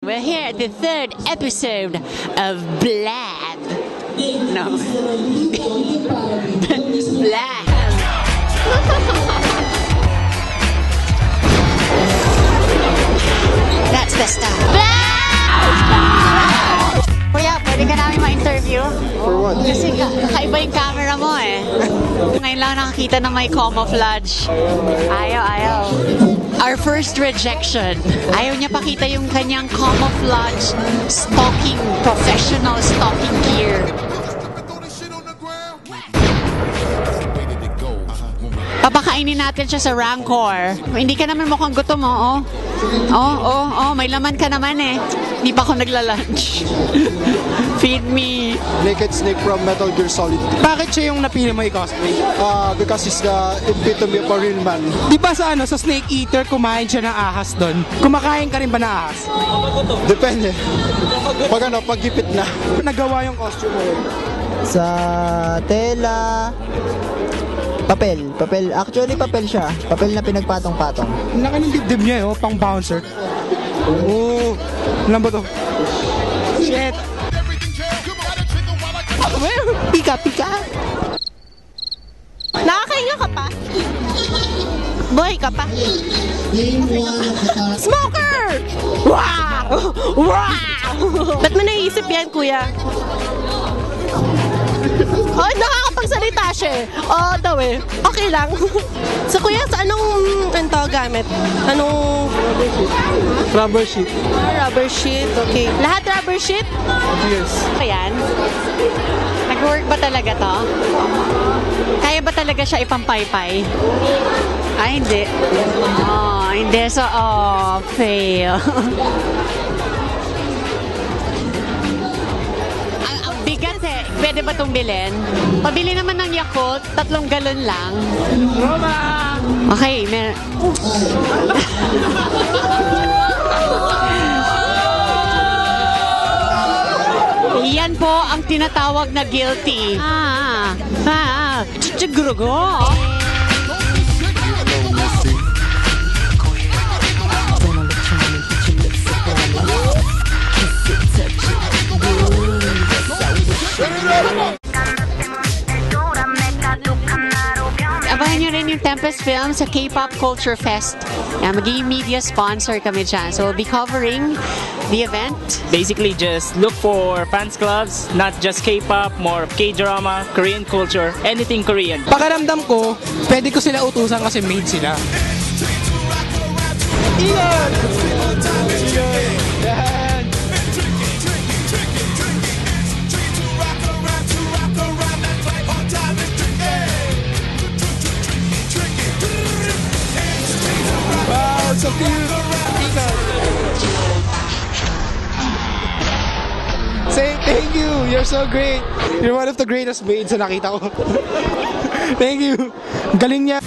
We're here at the third episode of Blab. No. Blab. That's the stuff. Kuya, pwede ka namin ma-interview? For what? Kasi kakaiba yung camera mo eh. Ngayon lang nakakita na may camouflage. Ayaw. Our first rejection. Ayaw niya pakita yung kanyang camouflage stalking, professional stalking gear. Papakainin natin siya sa Rancor. Hindi ka naman mukhang gutom, oh. May laman ka naman eh. Hindi pa ako nagla-lunch. Feed me. Naked Snake from Metal Gear Solid. Bakit siya yung napili mo i-cosplay? Because he's the epitome of a real man. Di ba sa Snake Eater, kumain siya ng ahas doon? Kumakain ka rin ba ng ahas? Depende. Pag gipit na. Nagawa yung costume mo yun? Sa tela, papel. Actually, papel siya. Papel na pinagpatong-patong. Laki ng dibdib niya, pang bouncer. Oh, alam ba to? Shit! Pika! Nakakahinga ka pa? Buhay ka pa? Smoker! Wow! Ba't mo naisip yan, kuya? Oh, nakakapagsalita siya eh. Oo, daw eh. Okay lang. So, kuya, sa anong gamit? Anong... Rubber sheet. Rubber sheet, okay. Lahat rubber sheet? Yes. Ayan. Nag-work ba talaga to? Kaya ba talaga siya ipampaypay? Ay, hindi. Hindi. So, fail. ang bigat eh. Pwede ba itong bilhin? Pabili naman ng Yakult, 3 galon lang. Roma! Okay, Yan po ang tinatawag na guilty. Grugo. Abangan nyo rin yung Tempest Film sa K-Pop Culture Fest. Magiging media sponsor kami dyan. So we'll be covering the event. Basically, just look for fans clubs, not just K-pop, more K-drama, Korean culture, anything Korean. Pakiramdam ko, pwede ko sila utusan kasi made sila. Iyan! Wow, so cute! Say thank you! You're so great! You're one of the greatest maids na nakita ko. Thank you! Galing niya!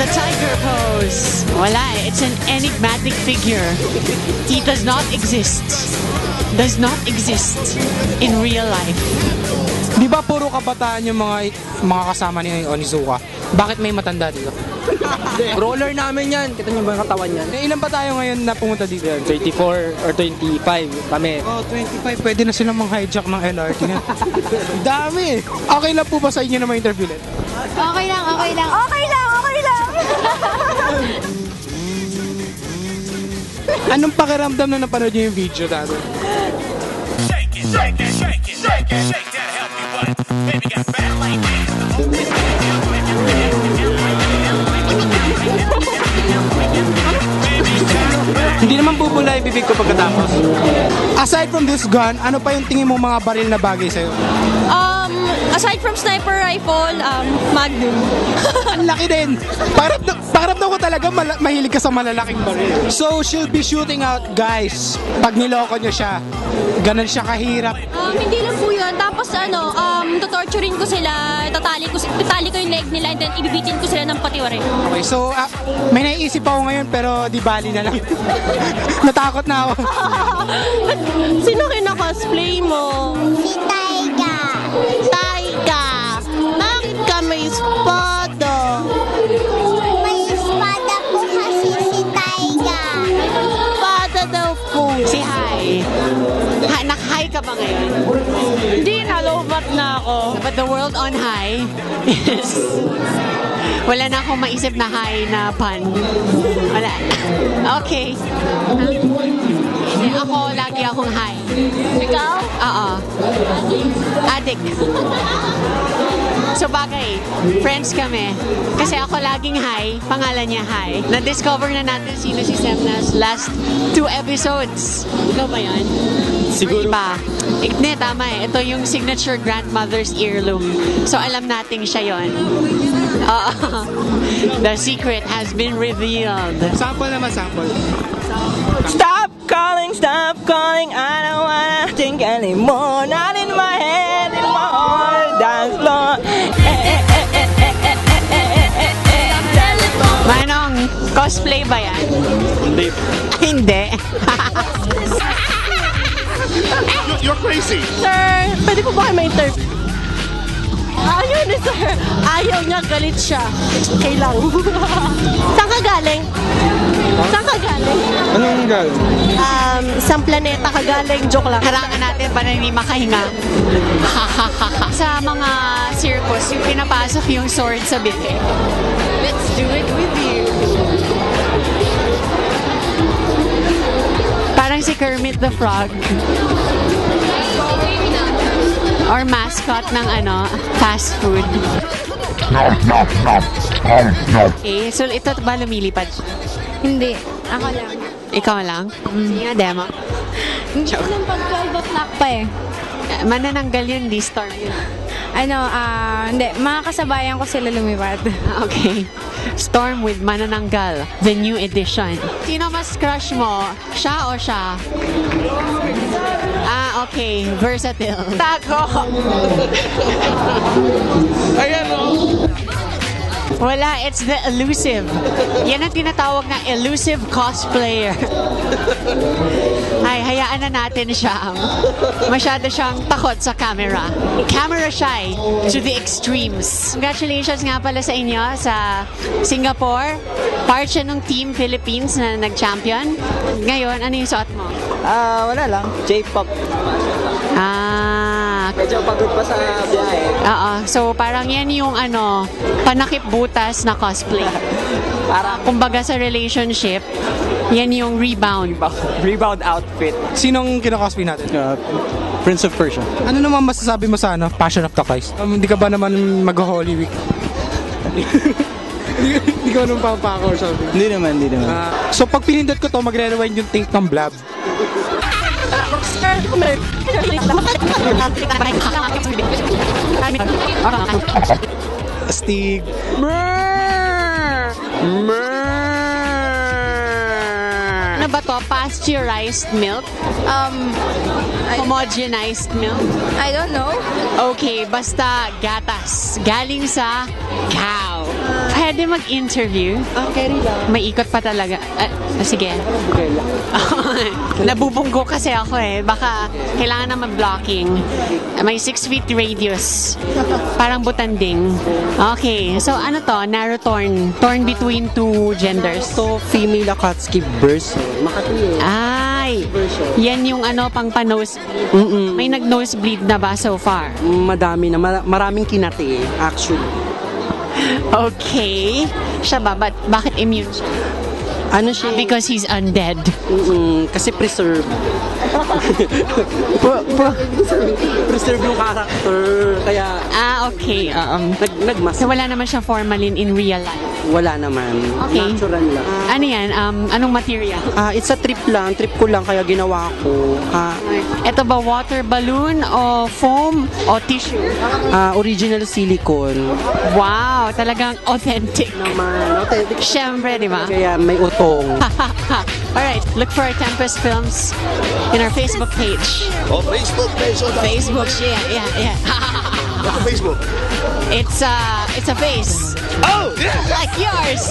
The tiger pose. Wala eh. It's an enigmatic figure. He does not exist. Does not exist in real life. Di ba puro kabataan yung mga kasama ni Onizuka? Bakit may matanda dito? Roller namin yan. Kita niyo ba yung katawan yan? Ilan ba tayo ngayon na pumunta dito? 24 or 25 kami. Oh, 25. Pwede na silang mang-hijack ng LRT na. Dami! Okay lang po ba sa inyo na may interview ulit? Okay lang. Anong pakiramdam na napanood niyo yung video dati? Hindi naman bubula yung bibig ko pagkatapos. Aside from this gun, ano pa yung tingin mo mga baril na bagay sa'yo? Aside from sniper rifle, Magnum. Ang laki din! Pakiramdam ko talaga mahilig ka sa malalaking baril. So, she'll be shooting out guys. Pag niloko niyo siya, ganun siya kahirap. Hindi lang po yun. Tapos tutorturin ko sila, tatali ko yung leg nila, and then ibibitin ko sila ng patiwari. Okay, so may naiisip ako ngayon pero di bali na lang. Natakot na ako. Sino kina-cosplay mo? Si Taiga. Taiga! Bakit ka may espada? May ba ngayon? Hindi na, low-bat na ako. But the world on high is... Wala na akong maisip na high na pun. Wala. Okay. Ako, lagi akong high. Ikaw? Oo. Addict. So bagay, friends kami. Kasi ako laging high, pangalan niya high. Na-discover na natin sino si Semnas last 2 episodes. Ikaw ba yan? Siguro. Iba. Hindi, tama eh. Ito yung signature grandmother's heirloom. So alam natin siya yon. The secret has been revealed. Sample naman, sample. Stop calling, I don't wanna think anymore. Not in my head, in my heart, dance floor. Manong, cosplay ba yan? Hindi. Hindi. You're crazy. Sir, pwede po ba kayo ma-interview? Ayaw ni sir. Ayaw niya, galit siya. Kailang. Saan ka galing? Saan ka galing? Anong galing? Isang planeta ka galing. Joke lang. Harangan natin para hindi makahinga. Sa mga circus, yung pinapasok yung sword sa bibig. Let's do it with you. Parang si Kermit the Frog. Or mascot ng fast food. Okay, so ito ba lumilipad? Hindi. Ako lang. Ikaw lang? Sige nga, demo. Hindi ko lang pag 12 o'clock pa eh. Manananggal yun, di storm yun. Hindi. Mga kasabayan ko sila lumipad. Okay. Storm with Manananggal, the new edition. Sino mas crush mo? Siya o siya? Okay. Versatile. Tago! Ayan o. Wala, it's the elusive. Yan ang tinatawag na elusive cosplayer. Ay, hayaan na natin siya. Masyado siyang takot sa camera. Camera shy to the extremes. Congratulations nga pala sa inyo sa Singapore. Part siya ng Team Philippines na nag-champion. Ngayon, ano yung suot mo? Wala lang. J-pop. Medyo pagod pa sa biyahe. Oo. So, parang yan yung panakip butas na cosplay. Para Kumbaga sa relationship, yan yung rebound. rebound outfit. Sinong kinakosplay natin? Prince of Persia. Ano naman masasabi mo sa Passion of the Christ? Hindi ka ba naman mag-Holy Week? Hindi ka naman papako or something? Hindi naman. So pag pinindot ko to, magre-rewind yung tape ng Blab. Astig. Ano ba to? Pasteurized milk? Homogenized milk? I don't know. Okay, basta gatas. Galing sa cow. Pwede mag-interview? Okay, lang. May ikot pa talaga. Sige. Nabubunggo kasi ako eh. Baka kailangan na mag-blocking. May 6 feet radius. Parang butanding. Okay, so ano to? Narrow torn. Torn between 2 genders. So, female Akatsuki version. Makati Ay! Yan yung pang pa-nose. May nag-nosebleed na ba so far? Madami na. Maraming kinati actually. Okay. Siya ba? Bakit immune siya? Ano siya? Because he's undead. Kasi preserve. Preserve yung character. Kaya Okay. nagmas. So wala naman siya formalin in real life. Wala naman. Okay. Natural lang. Ano yan? Anong material? It's a trip lang. Trip ko lang kaya ginawa ko. Ito ba water balloon o foam o tissue? Original silicone. Wow, talagang authentic. Naman. Authentic. Syempre, di ba? Kaya may utong. Alright, look for our Tempest Films in our Facebook page. Oh, Facebook. Facebook, yeah. What's the Facebook? It's a face. Oh, yeah. Like yours.